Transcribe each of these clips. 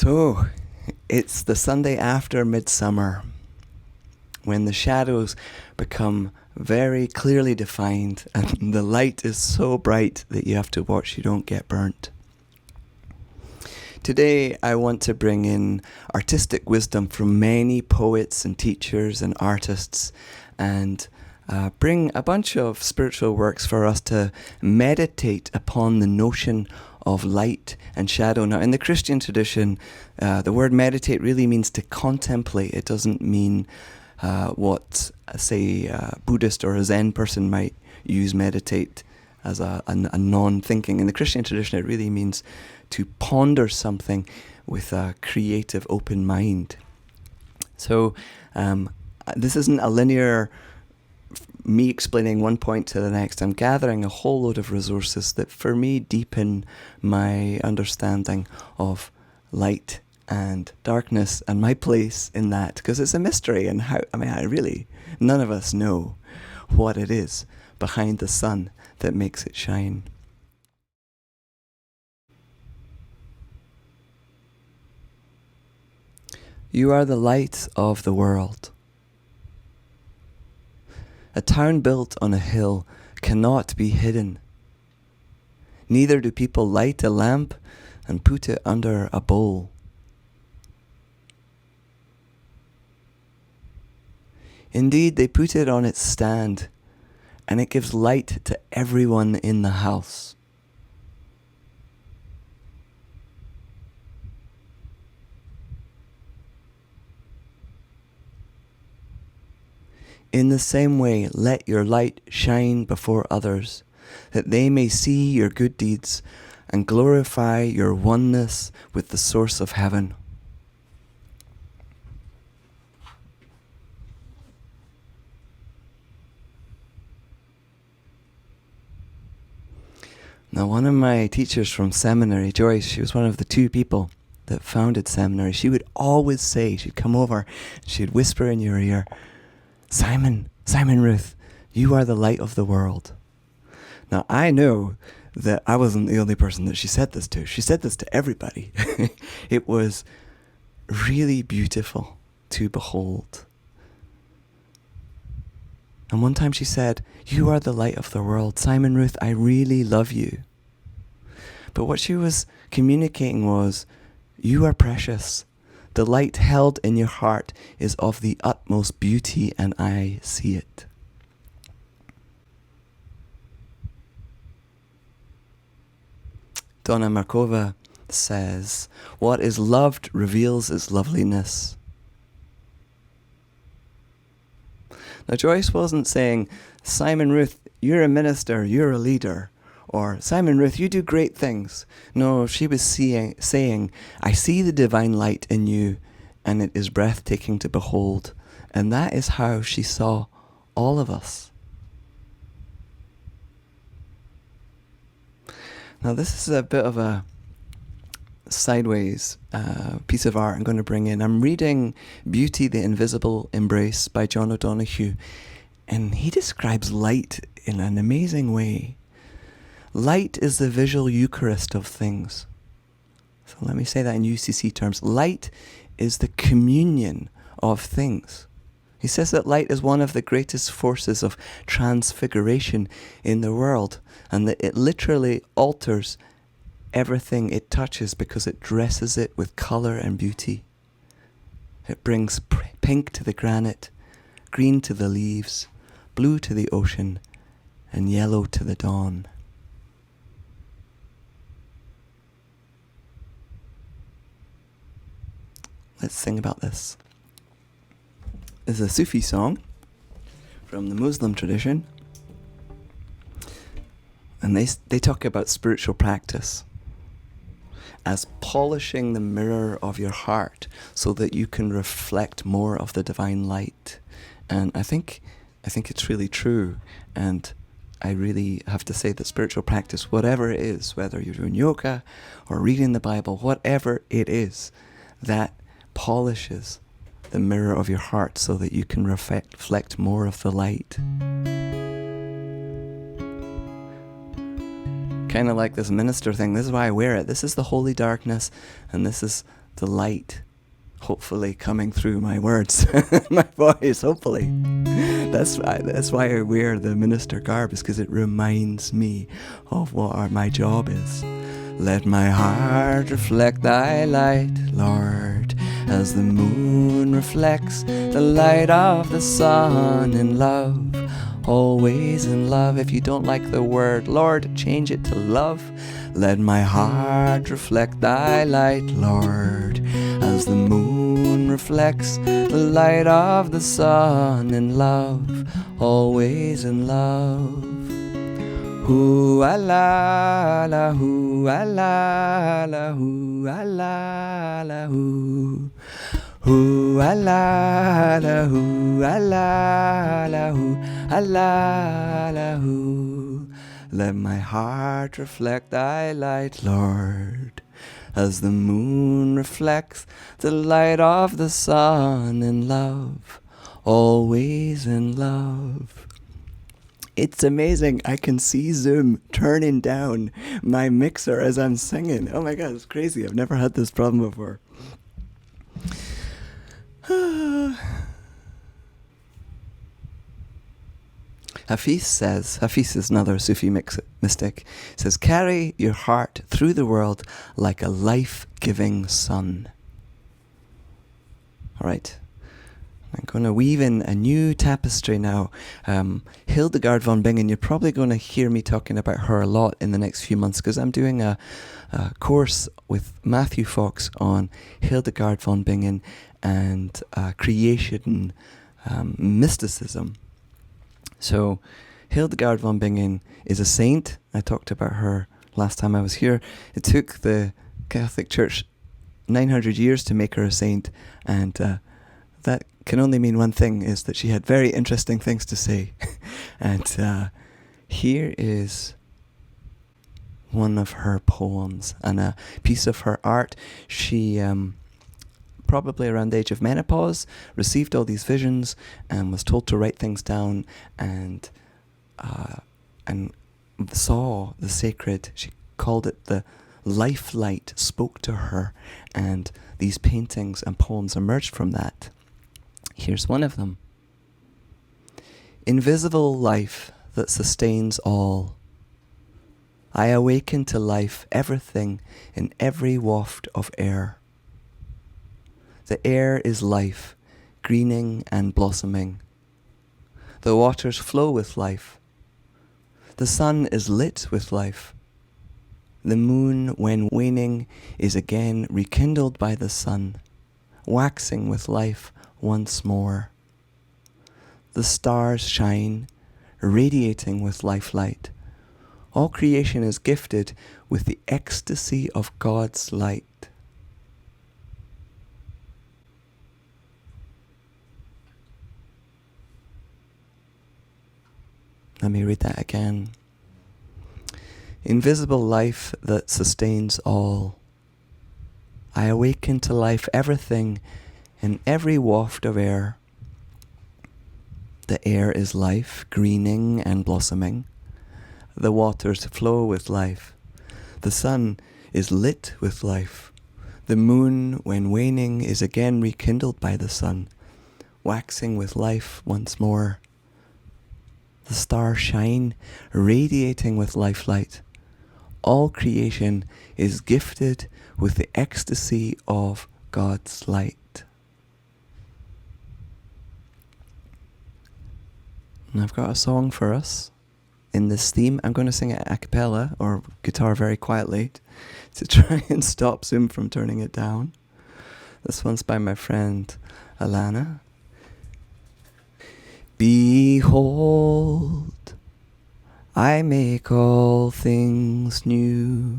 So, it's the Sunday after Midsummer, when the shadows become very clearly defined and the light is so bright that you have to watch you don't get burnt. Today I want to bring in artistic wisdom from many poets and teachers and artists, and bring a bunch of spiritual works for us to meditate upon the notion of light and shadow. Now, in the Christian tradition, the word meditate really means to contemplate. It doesn't mean what, say, a Buddhist or a Zen person might use meditate as a non-thinking. In the Christian tradition, it really means to ponder something with a creative, open mind. So this isn't a linear me explaining one point to the next. I'm gathering a whole load of resources that for me deepen my understanding of light and darkness and my place in that, because it's a mystery, and none of us know what it is behind the sun that makes it shine. You are the light of the world. A town built on a hill cannot be hidden. Neither do people light a lamp and put it under a bowl. Indeed, they put it on its stand, and it gives light to everyone in the house. In the same way, let your light shine before others, that they may see your good deeds and glorify your oneness with the source of heaven. Now, one of my teachers from seminary, Joyce, she was one of the two people that founded seminary. She would always say, she'd come over, she'd whisper in your ear, Simon Ruth, you are the light of the world. Now, I know that I wasn't the only person that she said this to. She said this to everybody. It was really beautiful to behold. And one time she said, you are the light of the world. Simon Ruth, I really love you. But what she was communicating was, you are precious. The light held in your heart is of the utmost beauty, and I see it. Donna Markova says, what is loved reveals its loveliness. Now, Joyce wasn't saying, Simon Ruth, you're a minister, you're a leader. Or, Simon Ruth, you do great things. No, she was saying, I see the divine light in you, and it is breathtaking to behold. And that is how she saw all of us. Now, this is a bit of a sideways piece of art I'm going to bring in. I'm reading Beauty, the Invisible Embrace by John O'Donoghue, and he describes light in an amazing way. Light is the visual Eucharist of things. So let me say that in UCC terms. Light is the communion of things. He says that light is one of the greatest forces of transfiguration in the world, and that it literally alters everything it touches because it dresses it with colour and beauty. It brings pink to the granite, green to the leaves, blue to the ocean, and yellow to the dawn. Let's sing about this. It's a Sufi song from the Muslim tradition. And they talk about spiritual practice as polishing the mirror of your heart so that you can reflect more of the divine light. And I think it's really true. And I really have to say that spiritual practice, whatever it is, whether you're doing yoga or reading the Bible, whatever it is, that polishes the mirror of your heart so that you can reflect more of the light. Kind of like this minister thing. This is why I wear it. This is the holy darkness, and this is the light hopefully coming through my words, my voice, hopefully. That's why I wear the minister garb, is because it reminds me of what my job is. Let my heart reflect thy light, Lord, as the moon reflects the light of the sun in love, always in love. If you don't like the word Lord, change it to love. Let my heart reflect thy light, Lord, as the moon reflects the light of the sun in love, always in love. Hoo la la, hoo la la, hoo la la, hoo. Hoo la la, hoo la la, hoo la la, hoo. Let my heart reflect thy light, Lord, as the moon reflects the light of the sun in love, always in love. It's amazing. I can see Zoom turning down my mixer as I'm singing. Oh my God, it's crazy. I've never had this problem before. Hafiz is another Sufi mystic, says, carry your heart through the world like a life-giving sun. All right. I'm going to weave in a new tapestry now. Hildegard von Bingen, you're probably going to hear me talking about her a lot in the next few months, because I'm doing a course with Matthew Fox on Hildegard von Bingen and creation mysticism. So Hildegard von Bingen is a saint. I talked about her last time I was here. It took the Catholic Church 900 years to make her a saint, and that can only mean one thing, is that she had very interesting things to say. And here is one of her poems and a piece of her art. She, probably around the age of menopause, received all these visions and was told to write things down, and saw the sacred. She called it the life light, spoke to her, and these paintings and poems emerged from that. Here's one of them. Invisible life that sustains all, I awaken to life, everything in every waft of air. The air is life, greening and blossoming. The waters flow with life. The sun is lit with life. The moon, when waning, is again rekindled by the sun, waxing with life once more. The stars shine, radiating with life light. All creation is gifted with the ecstasy of God's light. Let me read that again. Invisible life that sustains all, I awaken to life, everything in every waft of air. The air is life, greening and blossoming. The waters flow with life. The sun is lit with life. The moon, when waning, is again rekindled by the sun, waxing with life once more. The stars shine, radiating with life light. All creation is gifted with the ecstasy of God's light. And I've got a song for us in this theme. I'm going to sing it a cappella, or guitar very quietly, to try and stop Zoom from turning it down. This one's by my friend Alana. Behold, I make all things new.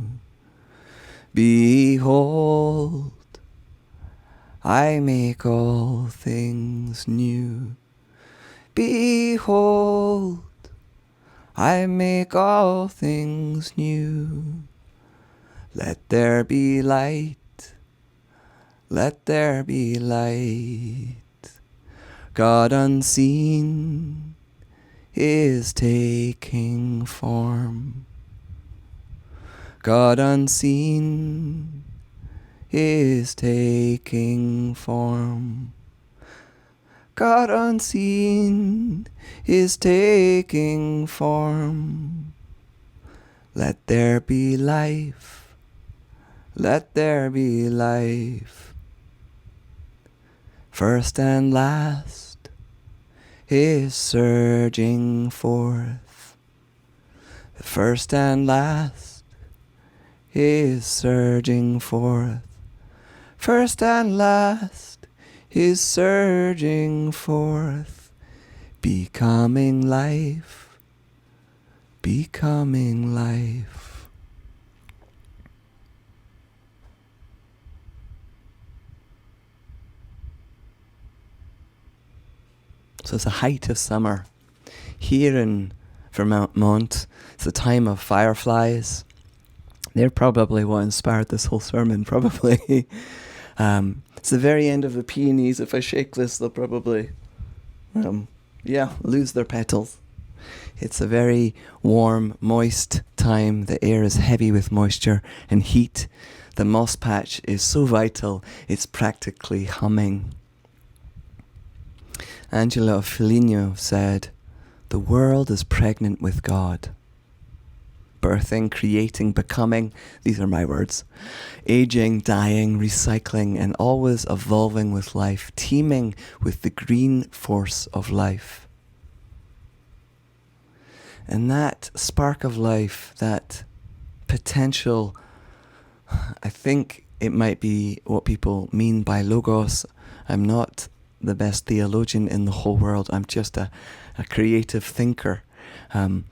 Behold, I make all things new. Behold, I make all things new. Let there be light, let there be light. God unseen is taking form. God unseen is taking form. God unseen is taking form. Let there be life. Let there be life. First and last is surging forth. The first and last is surging forth. First and last is surging forth. Becoming life. Becoming life. So it's the height of summer. Here in Vermont, it's the time of fireflies. They're probably what inspired this whole sermon, probably. It's the very end of the peonies. If I shake this, they'll probably, lose their petals. It's a very warm, moist time. The air is heavy with moisture and heat. The moss patch is so vital, it's practically humming. Angela Foligno said, "The world is pregnant with God. Birthing, creating, becoming, these are my words. Aging, dying, recycling, and always evolving with life, teeming with the green force of life." And that spark of life, that potential, I think it might be what people mean by logos. I'm not the best theologian in the whole world. I'm just a creative thinker. And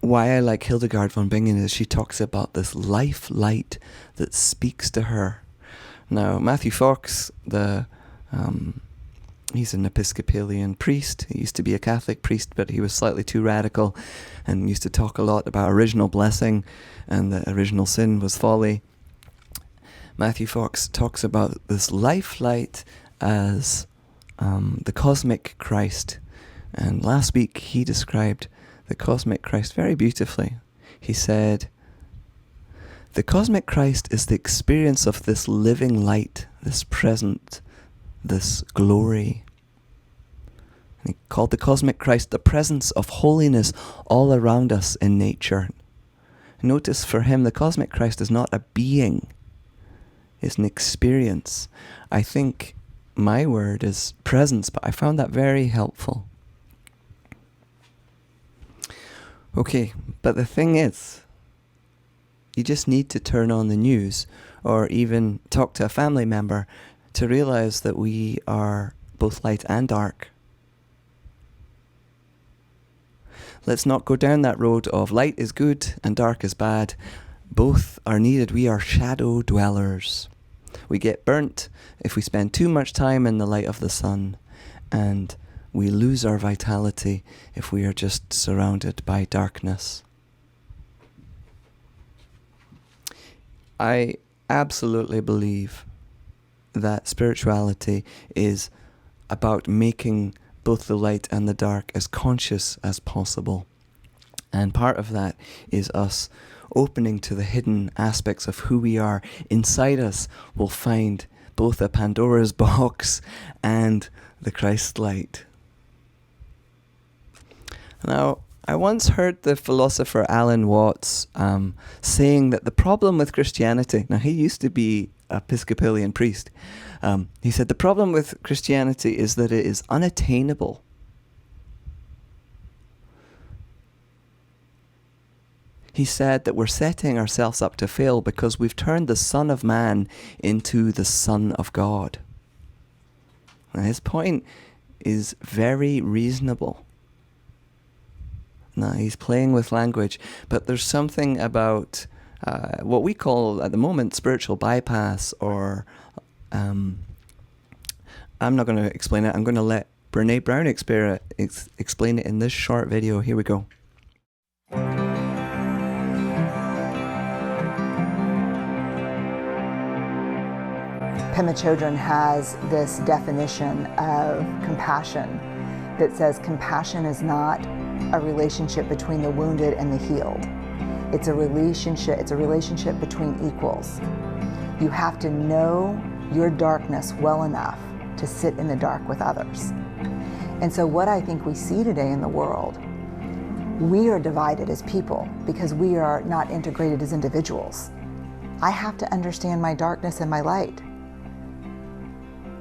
why I like Hildegard von Bingen is she talks about this life light that speaks to her. Now, Matthew Fox, he's an Episcopalian priest. He used to be a Catholic priest, but he was slightly too radical and used to talk a lot about original blessing and that original sin was folly. Matthew Fox talks about this life light as the cosmic Christ. And last week he described the cosmic Christ very beautifully. He said, "The cosmic Christ is the experience of this living light, this present, this glory." And he called the cosmic Christ the presence of holiness all around us in nature. Notice for him, the cosmic Christ is not a being, it's an experience. I think my word is presence, but I found that very helpful. Okay, but the thing is, you just need to turn on the news or even talk to a family member to realize that we are both light and dark. Let's not go down that road of light is good and dark is bad. Both are needed. We are shadow dwellers. We get burnt if we spend too much time in the light of the sun, and we lose our vitality if we are just surrounded by darkness. I absolutely believe that spirituality is about making both the light and the dark as conscious as possible. And part of that is us opening to the hidden aspects of who we are. Inside us, we'll find both a Pandora's box and the Christ light. Now, I once heard the philosopher Alan Watts saying that the problem with Christianity, now he used to be an Episcopalian priest, he said the problem with Christianity is that it is unattainable. He said that we're setting ourselves up to fail because we've turned the Son of Man into the Son of God. Now, his point is very reasonable. Now, he's playing with language, but there's something about what we call at the moment spiritual bypass, or I'm not going to explain it. I'm going to let Brene Brown explain it in this short video. Here we go. Pema Chodron has this definition of compassion that says compassion is not a relationship between the wounded and the healed. It's a relationship. It's a relationship between equals. You have to know your darkness well enough to sit in the dark with others. And so what I think we see today in the world, we are divided as people because we are not integrated as individuals. I have to understand my darkness and my light.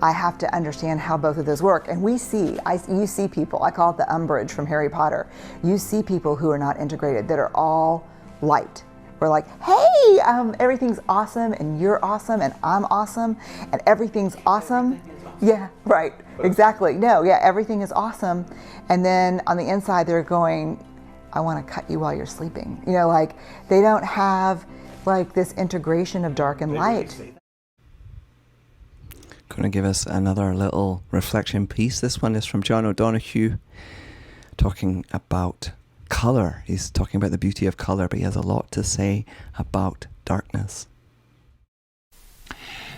I have to understand how both of those work. And you see people, I call it the Umbridge from Harry Potter. You see people who are not integrated, that are all light. We're like, hey, everything's awesome, and you're awesome, and I'm awesome, and everything's awesome. Yeah, right, exactly. No, yeah, everything is awesome. And then on the inside, they're going, I want to cut you while you're sleeping. You know, like, they don't have like this integration of dark and light. Going to give us another little reflection piece. This one is from John O'Donoghue, talking about colour. He's talking about the beauty of colour, but he has a lot to say about darkness.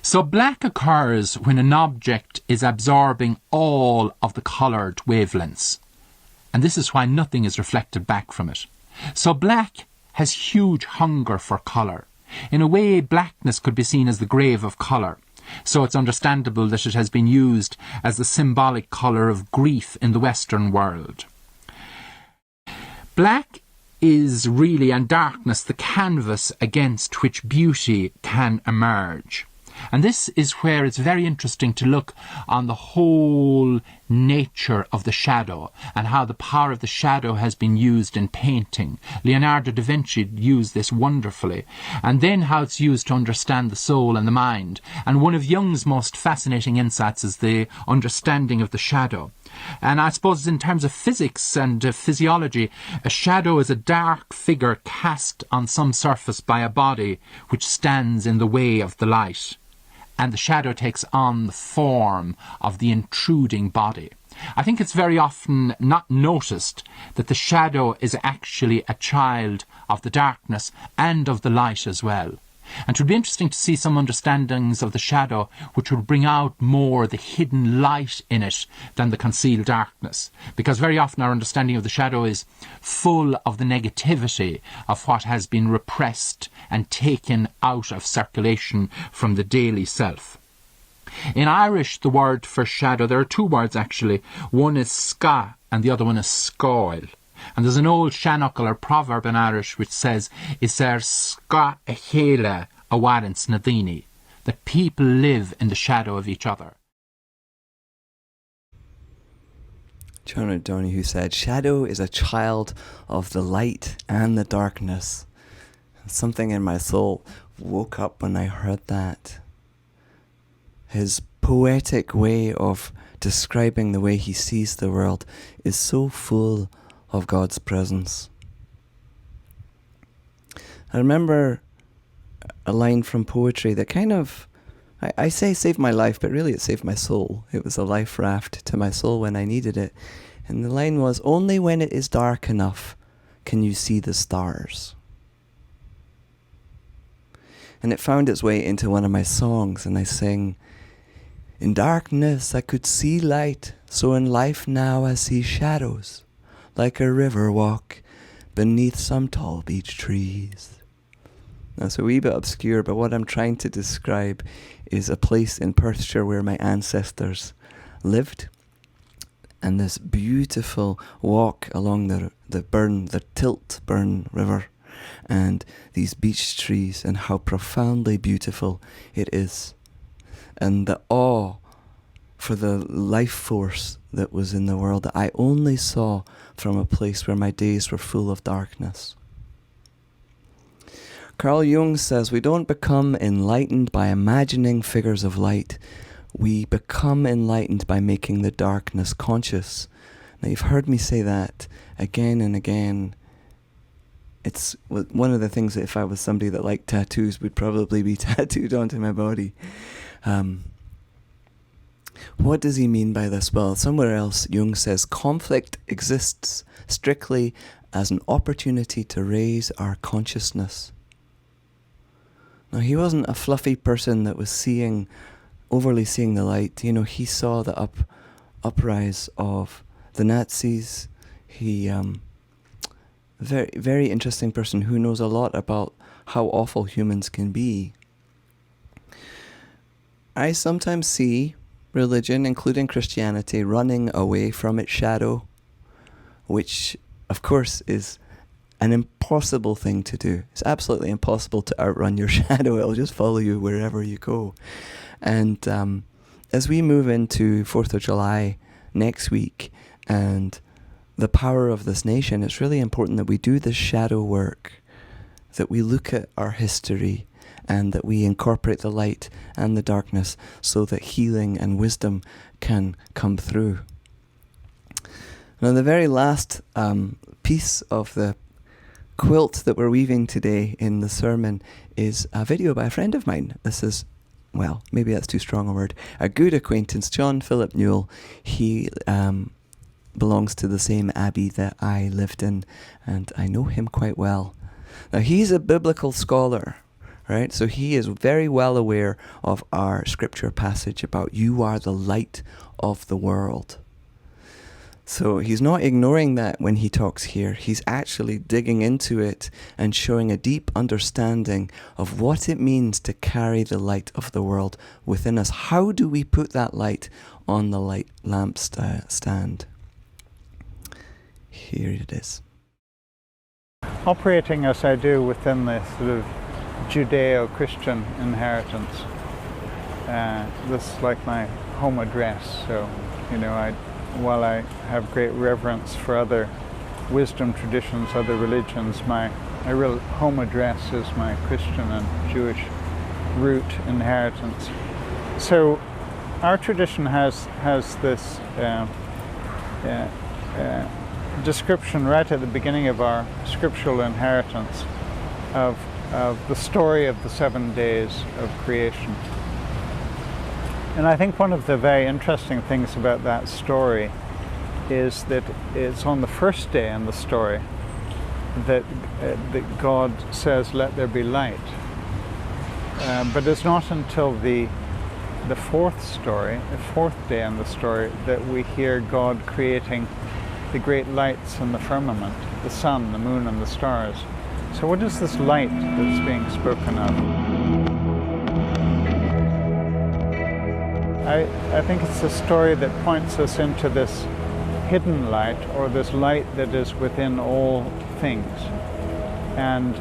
So black occurs when an object is absorbing all of the coloured wavelengths. And this is why nothing is reflected back from it. So black has huge hunger for colour. In a way, blackness could be seen as the grave of colour. So it's understandable that it has been used as the symbolic colour of grief in the Western world. Black is really, and darkness, the canvas against which beauty can emerge. And this is where it's very interesting to look on the whole nature of the shadow and how the power of the shadow has been used in painting. Leonardo da Vinci used this wonderfully. And then how it's used to understand the soul and the mind. And one of Jung's most fascinating insights is the understanding of the shadow. And I suppose in terms of physics and physiology, a shadow is a dark figure cast on some surface by a body which stands in the way of the light. And the shadow takes on the form of the intruding body. I think it's very often not noticed that the shadow is actually a child of the darkness and of the light as well. And it would be interesting to see some understandings of the shadow which would bring out more the hidden light in it than the concealed darkness. Because very often our understanding of the shadow is full of the negativity of what has been repressed and taken out of circulation from the daily self. In Irish, the word for shadow, there are two words actually. One is ska and the other one is scoil. And there's an old shanachal or proverb in Irish which says, is there ska a chéile a warrants nadini, that people live in the shadow of each other. John O'Donoghue said, shadow is a child of the light and the darkness. Something in my soul woke up when I heard that. His poetic way of describing the way he sees the world is so full of God's presence. I remember a line from poetry that kind of, I say saved my life, but really it saved my soul. It was a life raft to my soul when I needed it. And the line was, only when it is dark enough can you see the stars. And it found its way into one of my songs, and I sing, in darkness I could see light, so in life now I see shadows, like a river walk beneath some tall beech trees. Now it's a wee bit obscure, but what I'm trying to describe is a place in Perthshire where my ancestors lived, and this beautiful walk along the Tilt Burn River, and these beech trees, and how profoundly beautiful it is, and the awe for the life force that was in the world that I only saw from a place where my days were full of darkness. Carl Jung says we don't become enlightened by imagining figures of light. We become enlightened by making the darkness conscious. Now you've heard me say that again and again. It's one of the things that if I was somebody that liked tattoos would probably be tattooed onto my body. What does he mean by this? Well, somewhere else Jung says conflict exists strictly as an opportunity to raise our consciousness. Now he wasn't a fluffy person that was overly seeing the light. You know, he saw the uprise of the Nazis. He very, very interesting person who knows a lot about how awful humans can be. I sometimes see religion, including Christianity, running away from its shadow, which, of course, is an impossible thing to do. It's absolutely impossible to outrun your shadow. It'll just follow you wherever you go. And as we move into 4th of July next week and the power of this nation, it's really important that we do this shadow work, that we look at our history and that we incorporate the light and the darkness so that healing and wisdom can come through. Now, the very last piece of the quilt that we're weaving today in the sermon is a video by a friend of mine. This is, well, maybe that's too strong a word, a good acquaintance, John Philip Newell. He belongs to the same abbey that I lived in, and I know him quite well. Now, he's a biblical scholar, right? So he is very well aware of our scripture passage about you are the light of the world. So he's not ignoring that when he talks here. He's actually digging into it and showing a deep understanding of what it means to carry the light of the world within us. How do we put that light on the light lamp stand? Here it is. Operating as I do within this sort of Judeo-Christian inheritance, this is like my home address. So, while I have great reverence for other wisdom traditions, other religions, my real home address is my Christian and Jewish root inheritance. So our tradition has this description right at the beginning of our scriptural inheritance of the story of the 7 days of creation. And I think one of the very interesting things about that story is that it's on the first day in the story that God says, "Let there be light." But it's not until the fourth day in the story, that we hear God creating the great lights in the firmament, the sun, the moon, and the stars. So what is this light that's being spoken of? I think it's a story that points us into this hidden light, or this light that is within all things. And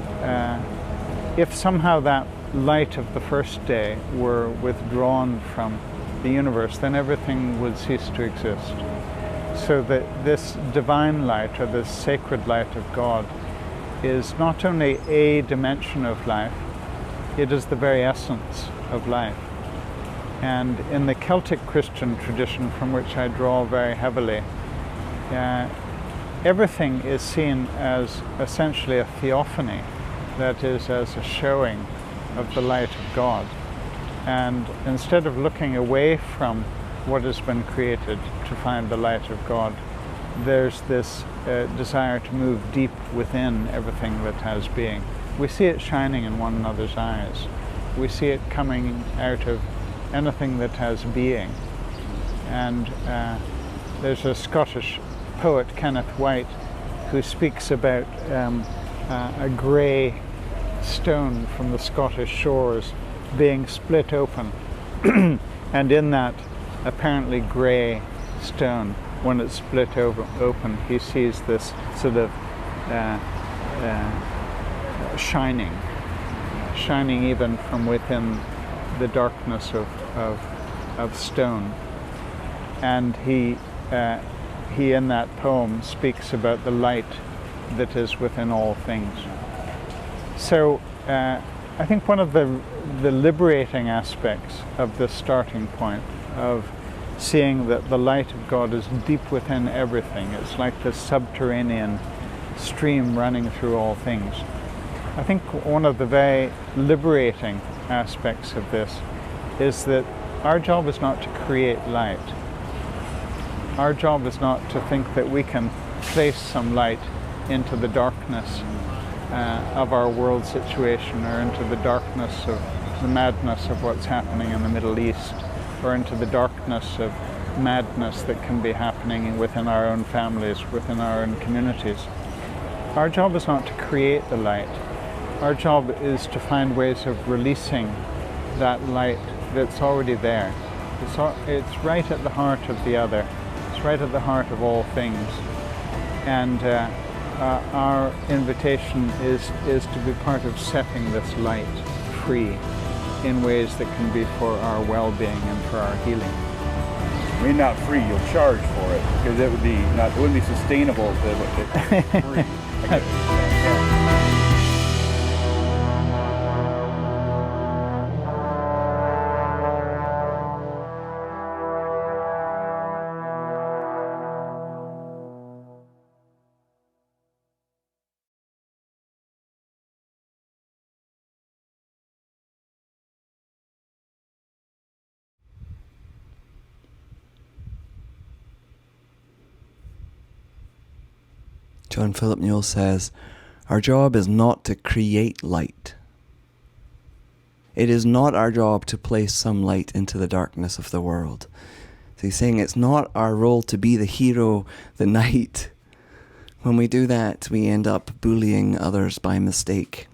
if somehow that light of the first day were withdrawn from the universe, then everything would cease to exist. So that this divine light, or this sacred light of God, is not only a dimension of life, it is the very essence of life. And in the Celtic Christian tradition, from which I draw very heavily, everything is seen as essentially a theophany, that is, as a showing of the light of God. And instead of looking away from what has been created to find the light of God, there's this desire to move deep within everything that has being. We see it shining in one another's eyes. We see it coming out of anything that has being. And there's a Scottish poet, Kenneth White, who speaks about a grey stone from the Scottish shores being split open. And in that apparently grey stone, when it's split open, he sees this sort of shining even from within the darkness of stone. And he in that poem speaks about the light that is within all things. So I think one of the liberating aspects of this starting point of seeing that the light of God is deep within everything, it's like this subterranean stream running through all things. I think one of the very liberating aspects of this is that our job is not to create light. Our job is not to think that we can place some light into the darkness of our world situation, or into the darkness of the madness of what's happening in the Middle East, or into the darkness of madness that can be happening within our own families, within our own communities. our job is not to create the light. Our job is to find ways of releasing that light that's already there. It's right at the heart of the other. It's right at the heart of all things. And our invitation is to be part of setting this light free in ways that can be for our well-being and for our healing. I mean, not free, you'll charge for it, because it wouldn't be sustainable if it was free. John Philip Newell says, our job is not to create light. It is not our job to place some light into the darkness of the world. So he's saying it's not our role to be the hero, the knight. When we do that, we end up bullying others by mistake.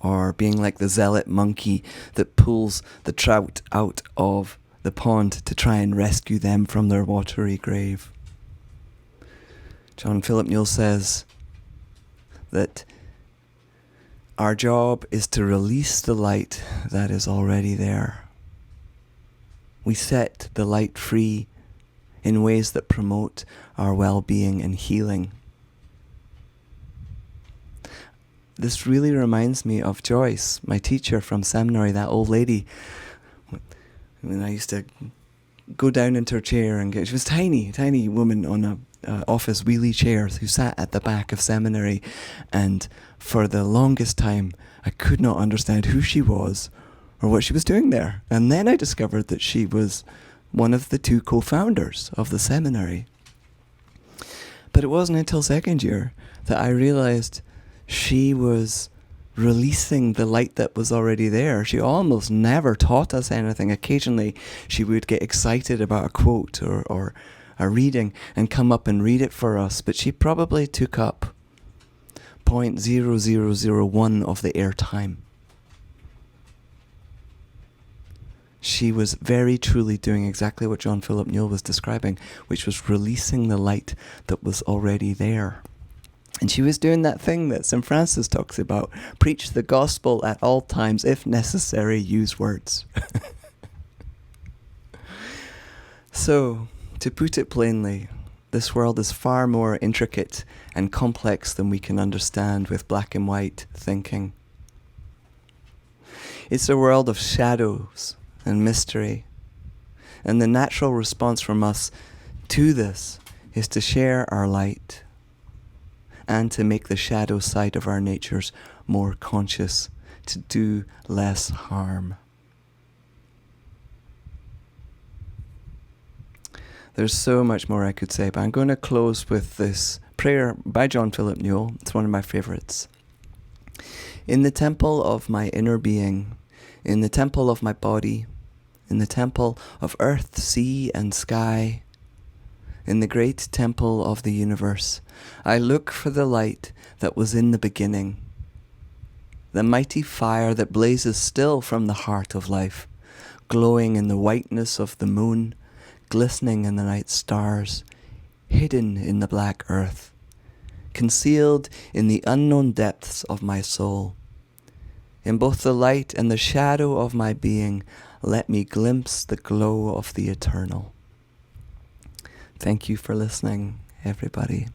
Or being like the zealot monkey that pulls the trout out of the pond to try and rescue them from their watery grave. John Philip Newell says that our job is to release the light that is already there. We set the light free in ways that promote our well-being and healing. This really reminds me of Joyce, my teacher from seminary, that old lady. When I used to go down into her chair and she was a tiny woman on a office wheelie chair who sat at the back of seminary, and for the longest time I could not understand who she was or what she was doing there. And then I discovered that she was one of the 2 co-founders of the seminary. But it wasn't until second year that I realized she was releasing the light that was already there. She almost never taught us anything. Occasionally she would get excited about a quote or a reading and come up and read it for us, but she probably took up 0.0001 of the airtime. She was very truly doing exactly what John Philip Newell was describing, which was releasing the light that was already there. And she was doing that thing that St. Francis talks about: preach the gospel at all times, if necessary, use words. So, to put it plainly, this world is far more intricate and complex than we can understand with black and white thinking. It's a world of shadows and mystery. And the natural response from us to this is to share our light and to make the shadow side of our natures more conscious, to do less harm. There's so much more I could say, but I'm going to close with this prayer by John Philip Newell. It's one of my favorites. In the temple of my inner being, in the temple of my body, in the temple of earth, sea, and sky, in the great temple of the universe, I look for the light that was in the beginning, the mighty fire that blazes still from the heart of life, glowing in the whiteness of the moon, glistening in the night stars, hidden in the black earth, concealed in the unknown depths of my soul. In both the light and the shadow of my being, let me glimpse the glow of the eternal. Thank you for listening, everybody.